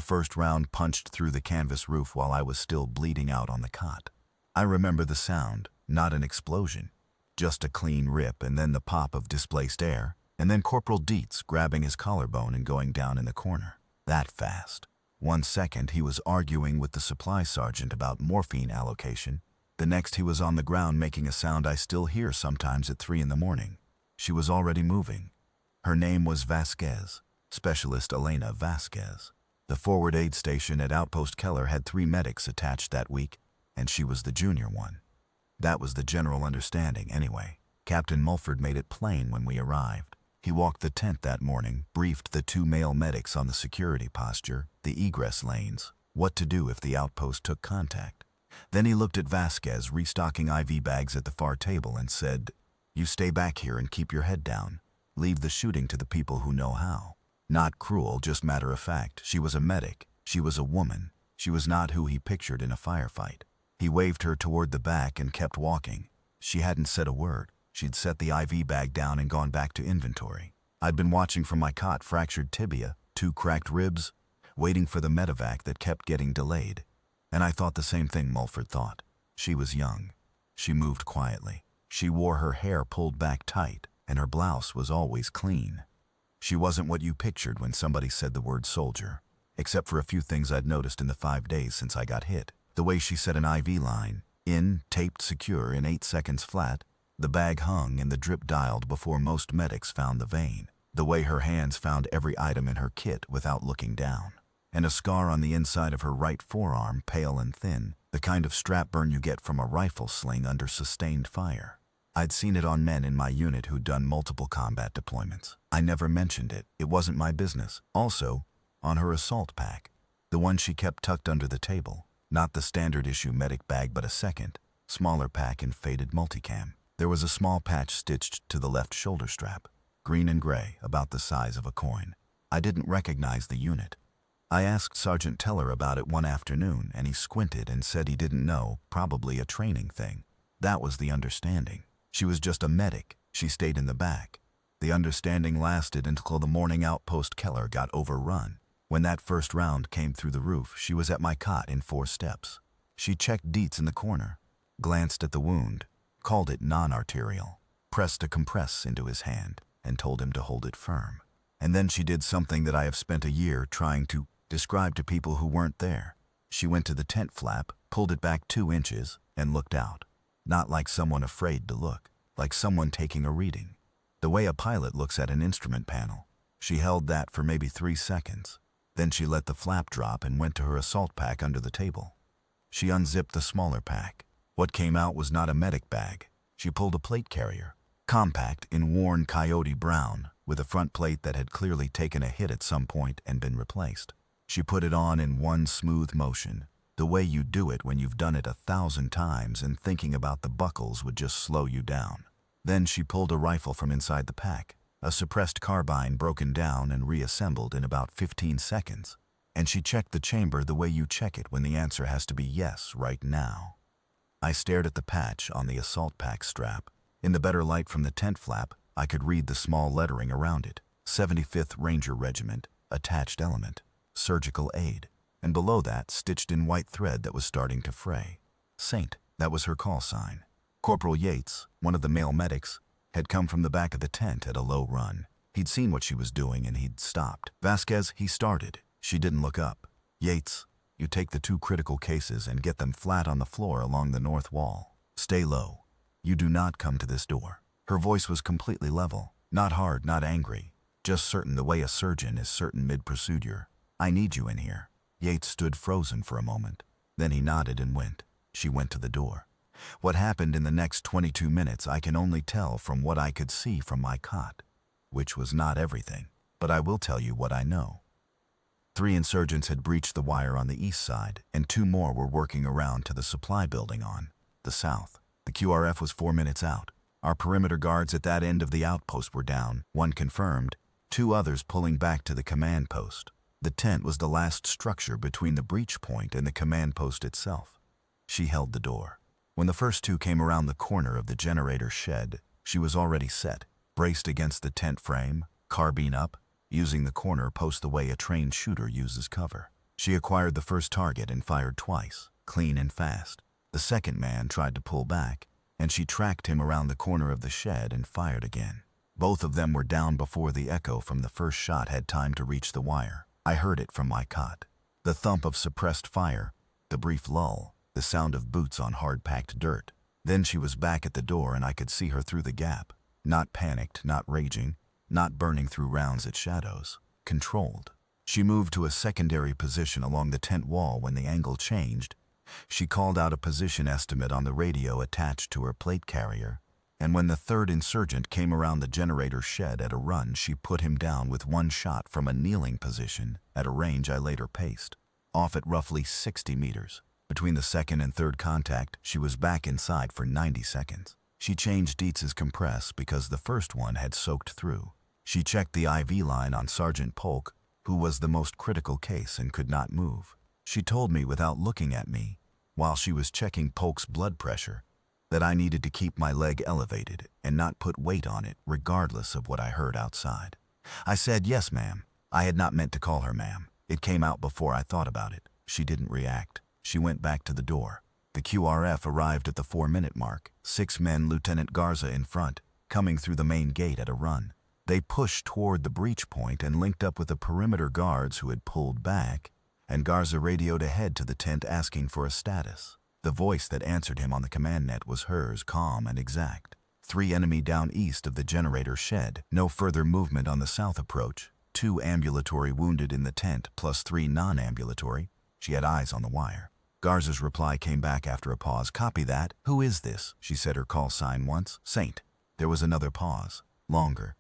The first round punched through the canvas roof while I was still bleeding out on the cot. I remember the sound, not an explosion, just a clean rip and then the pop of displaced air, and then Corporal Dietz grabbing his collarbone and going down in the corner. That fast. 1 second he was arguing with the supply sergeant about morphine allocation. The next he was on the ground making a sound I still hear sometimes at 3 in the morning. She was already moving. Her name was Vasquez, Specialist Elena Vasquez. The forward aid station at Outpost Keller had 3 medics attached that week, and she was the junior one. That was the general understanding anyway. Captain Mulford made it plain when we arrived. He walked the tent that morning, briefed the 2 male medics on the security posture, the egress lanes, what to do if the outpost took contact. Then he looked at Vasquez restocking IV bags at the far table and said, "You stay back here and keep your head down. Leave the shooting to the people who know how." Not cruel, just matter of fact. She was a medic. She was a woman. She was not who he pictured in a firefight. He waved her toward the back and kept walking. She hadn't said a word. She'd set the IV bag down and gone back to inventory. I'd been watching from my cot, fractured tibia, 2 cracked ribs, waiting for the medevac that kept getting delayed. And I thought the same thing Mulford thought. She was young. She moved quietly. She wore her hair pulled back tight, and her blouse was always clean. She wasn't what you pictured when somebody said the word soldier, except for a few things I'd noticed in the 5 days since I got hit. The way she set an IV line, in, taped secure in 8 seconds flat, the bag hung and the drip dialed before most medics found the vein. The way her hands found every item in her kit without looking down. And a scar on the inside of her right forearm, pale and thin, the kind of strap burn you get from a rifle sling under sustained fire. I'd seen it on men in my unit who'd done multiple combat deployments. I never mentioned it. It wasn't my business. Also, on her assault pack, the one she kept tucked under the table, not the standard issue medic bag but a second, smaller pack in faded multicam. There was a small patch stitched to the left shoulder strap, green and gray, about the size of a coin. I didn't recognize the unit. I asked Sergeant Teller about it one afternoon, and he squinted and said he didn't know, probably a training thing. That was the understanding. She was just a medic. She stayed in the back. The understanding lasted until the morning Outpost Keller got overrun. When that first round came through the roof, she was at my cot in 4 steps. She checked Dietz in the corner, glanced at the wound, called it non-arterial, pressed a compress into his hand, and told him to hold it firm. And then she did something that I have spent a year trying to describe to people who weren't there. She went to the tent flap, pulled it back 2 inches, and looked out. Not like someone afraid to look, like someone taking a reading. The way a pilot looks at an instrument panel. She held that for maybe 3 seconds. Then she let the flap drop and went to her assault pack under the table. She unzipped the smaller pack. What came out was not a medic bag. She pulled a plate carrier, compact in worn coyote brown, with a front plate that had clearly taken a hit at some point and been replaced. She put it on in one smooth motion, the way you do it when you've done it 1,000 times and thinking about the buckles would just slow you down. Then she pulled a rifle from inside the pack, a suppressed carbine broken down and reassembled in about 15 seconds. And she checked the chamber the way you check it when the answer has to be yes right now. I stared at the patch on the assault pack strap. In the better light from the tent flap, I could read the small lettering around it. 75th Ranger Regiment, attached element, surgical aid. And below that, stitched in white thread that was starting to fray, Saint. That was her call sign. Corporal Yates, one of the male medics, had come from the back of the tent at a low run. He'd seen what she was doing and he'd stopped. "Vasquez," he started. She didn't look up. "Yates, you take the 2 critical cases and get them flat on the floor along the north wall. Stay low. You do not come to this door." Her voice was completely level, not hard, not angry, just certain the way a surgeon is certain mid-procedure. "I need you in here." Yates stood frozen for a moment. Then he nodded and went. She went to the door. What happened in the next 22 minutes I can only tell from what I could see from my cot, which was not everything, but I will tell you what I know. 3 insurgents had breached the wire on the east side, and 2 more were working around to the supply building on the south. The QRF was 4 minutes out. Our perimeter guards at that end of the outpost were down, 1 confirmed, 2 others pulling back to the command post. The tent was the last structure between the breach point and the command post itself. She held the door. When the first 2 came around the corner of the generator shed, she was already set, braced against the tent frame, carbine up, using the corner post the way a trained shooter uses cover. She acquired the first target and fired twice, clean and fast. The second man tried to pull back, and she tracked him around the corner of the shed and fired again. Both of them were down before the echo from the first shot had time to reach the wire. I heard it from my cot. The thump of suppressed fire, the brief lull, the sound of boots on hard-packed dirt. Then she was back at the door and I could see her through the gap. Not panicked, not raging, not burning through rounds at shadows. Controlled. She moved to a secondary position along the tent wall when the angle changed. She called out a position estimate on the radio attached to her plate carrier, and when the third insurgent came around the generator shed at a run, she put him down with one shot from a kneeling position at a range I later paced, off at roughly 60 meters. Between the second and third contact, she was back inside for 90 seconds. She changed Dietz's compress because the first one had soaked through. She checked the IV line on Sergeant Polk, who was the most critical case and could not move. She told me without looking at me, while she was checking Polk's blood pressure, that I needed to keep my leg elevated and not put weight on it regardless of what I heard outside. I said, "Yes, ma'am." I had not meant to call her ma'am. It came out before I thought about it. She didn't react. She went back to the door. The QRF arrived at the 4-minute mark, 6 men, Lieutenant Garza in front, coming through the main gate at a run. They pushed toward the breach point and linked up with the perimeter guards who had pulled back, and Garza radioed ahead to the tent asking for a status. The voice that answered him on the command net was hers, calm and exact. 3 enemy down east of the generator shed, no further movement on the south approach, 2 ambulatory wounded in the tent plus 3 non-ambulatory. She had eyes on the wire. Garza's reply came back after a pause. "Copy that. Who is this?" She said her call sign once. "Saint." There was another pause. Longer.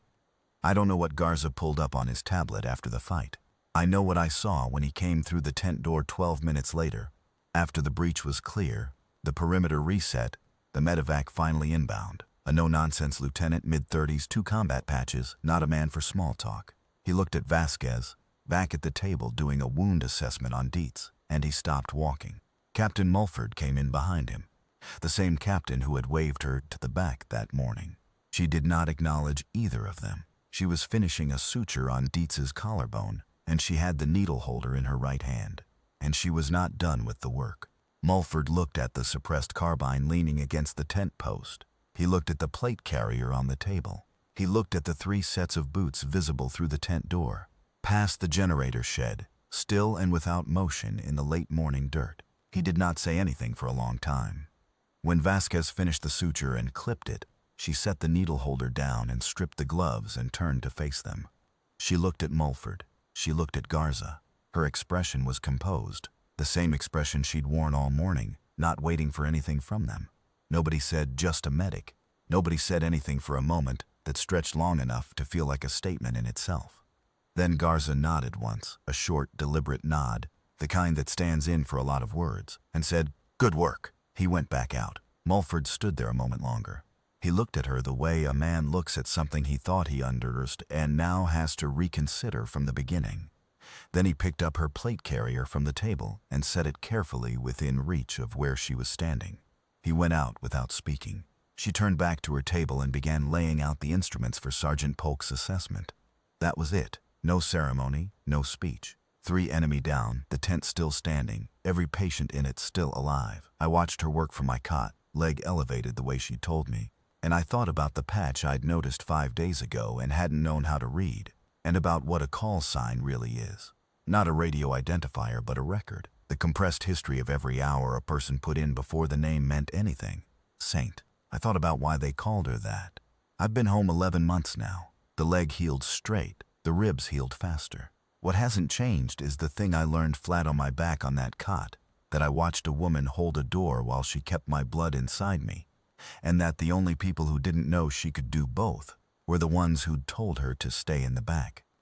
I don't know what Garza pulled up on his tablet after the fight. I know what I saw when he came through the tent door 12 minutes later. After the breach was clear, the perimeter reset, the medevac finally inbound. A no-nonsense lieutenant, mid-30s, 2 combat patches, not a man for small talk. He looked at Vasquez, back at the table doing a wound assessment on Dietz, and he stopped walking. Captain Mulford came in behind him, the same captain who had waved her to the back that morning. She did not acknowledge either of them. She was finishing a suture on Dietz's collarbone, and she had the needle holder in her right hand, and she was not done with the work. Mulford looked at the suppressed carbine leaning against the tent post. He looked at the plate carrier on the table. He looked at the 3 sets of boots visible through the tent door, past the generator shed, still and without motion in the late morning dirt. He did not say anything for a long time. When Vasquez finished the suture and clipped it, she set the needle holder down and stripped the gloves and turned to face them. She looked at Mulford. She looked at Garza. Her expression was composed, the same expression she'd worn all morning, not waiting for anything from them. Nobody said, "Just a medic." Nobody said anything for a moment that stretched long enough to feel like a statement in itself. Then Garza nodded once, a short, deliberate nod, the kind that stands in for a lot of words, and said, "Good work." He went back out. Mulford stood there a moment longer. He looked at her the way a man looks at something he thought he understood and now has to reconsider from the beginning. Then he picked up her plate carrier from the table and set it carefully within reach of where she was standing. He went out without speaking. She turned back to her table and began laying out the instruments for Sergeant Polk's assessment. That was it. No ceremony, no speech. 3 enemy down, the tent still standing, every patient in it still alive. I watched her work from my cot, leg elevated the way she told me, and I thought about the patch I'd noticed 5 days ago and hadn't known how to read, and about what a call sign really is. Not a radio identifier, but a record. The compressed history of every hour a person put in before the name meant anything. Saint. I thought about why they called her that. I've been home 11 months now. The leg healed straight, the ribs healed faster. What hasn't changed is the thing I learned flat on my back on that cot, that I watched a woman hold a door while she kept my blood inside me, and that the only people who didn't know she could do both were the ones who'd told her to stay in the back.